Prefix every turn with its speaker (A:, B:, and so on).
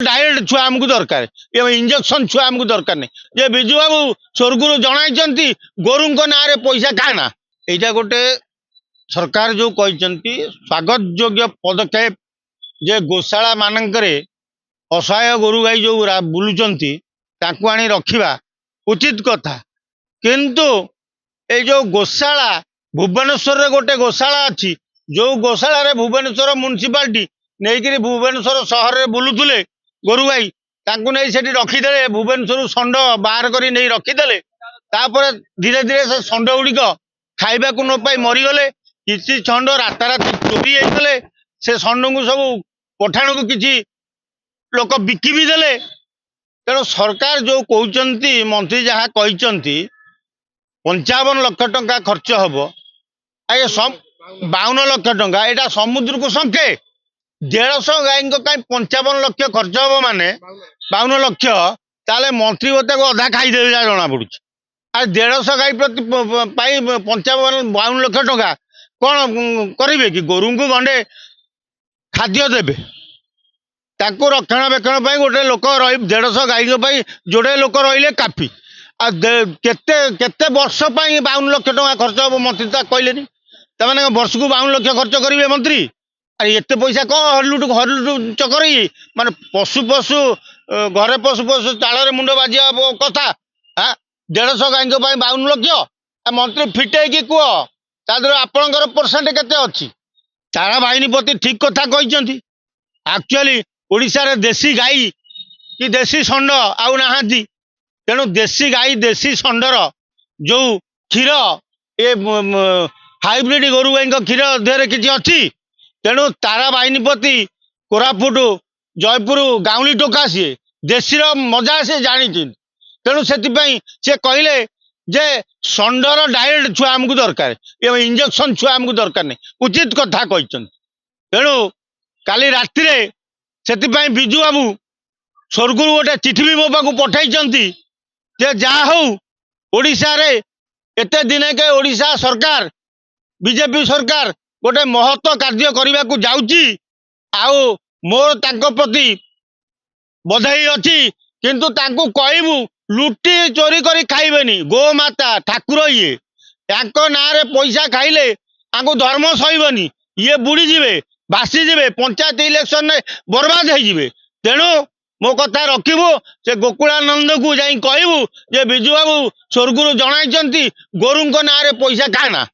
A: Direct छुआ आमको दरकार इंजेक्शन छुआ आमको दरकार नहीं जे बिजू बाबू स्वर्गु जन गोरु ना पैसा खाना यहाँ गोटे सरकार जो कहते स्वागत योग्य पदक्षेप जे गोशाला मानकरे असहाय गोरु गाई जो बुलूचंती ताकू आनी रखिबा उचित कथा किंतु ए जो गोशाला भुवनेश्वर रे गोटे गोशाला अच्छी जो गोशाला रे भुवनेश्वर म्युनिसिपालिटी नहीं भुवनेश्वर सहर रे बुलुथुले गोरु गाई ताकू नहीं सेठी रखीदे भुवनेश्वर षंड बाहर करी नहीं रखीदे तापर धीरे धीरे से षंड गुड़िक खाइबा को न पाई मरीगले किसी षंड राताराति चोरी होते से षंड को सब पठाण को किसी लोक बिकी भी देले तेणु सरकार जो कहते मंत्री जहाँ कहते 55 लाख टंका खर्च हम आगे 52 लाख टंका यहाँ समुद्र को संखे 150 गाई कहीं 55 लाख खर्च हम माने 52 लाख ताले मंत्री मत अधा खाईदे जना पड़ी आ 150 गाई प्रति 52 लाख टंका कौन करेंगे कि गोरु को गंडे खाद्य देवे ताको रक्षणाबेक्षण गोटे लोक 150 गाई जोड़े लोक रही काफी केते वर्ष 52 लाख टंका खर्च हम मंत्री कहले तमें वर्ष को 52 लाख खर्च करेंगे मंत्री अरे एत पैसा कौन हरलुट चकर माने पशु पशु घरे पशु पशु चाल मुंड बाजिया कथा हाँ 150 गाई 52 लाख मंत्री फिटे कि कह तादर आपणकर परसेंट केते अच्छी तारा बाहिनी प्रति ठीक कथा कहते एक्चुअली ओडिशा रे देशी गाई कि देशी षंड आउ नाहांती तेणु देशी गाई देशी षंडर जो क्षीर ए हाइब्रिड गोरु गाई क्षीर देहरे किसी अच्छी तेणु तारा बाहिनी प्रति कोरापुट जयपुर गाउली टोका सी देशी मजा से जानी तेणु से कहले जे षंडर डायरेक्ट छुआ आमको दरकार इंजेक्शन छुआ आमको दरकार नहीं उचित कथा कहते तेणु काली राति से बिजू बाबू स्वर्गु गोटे चिठी भी मो पाक पठाई जहा हूँ ओडिशा रे एते दिन के ओडिशा सरकार बीजेपी सरकार गोटे महत्व कार्य करने को जाऊँगी आउ मोर तांको प्रति बधाई अच्छी किंतु तांको कहबू लुटी चोरी करी खाइबेनी गोमाता ठाकुर ये ना रे पैसा खाइले आंको धर्म सहीबनी ये बुड़ी जीवे भासी जीवे पंचायत इलेक्शन में बर्बाद हो जीवे तेणु मो कथा रखिबू से गोकुलानंद को जाई कहबू जे बिजू बाबू स्वर्गु जणाई गोरु ना रे पैसा खाना।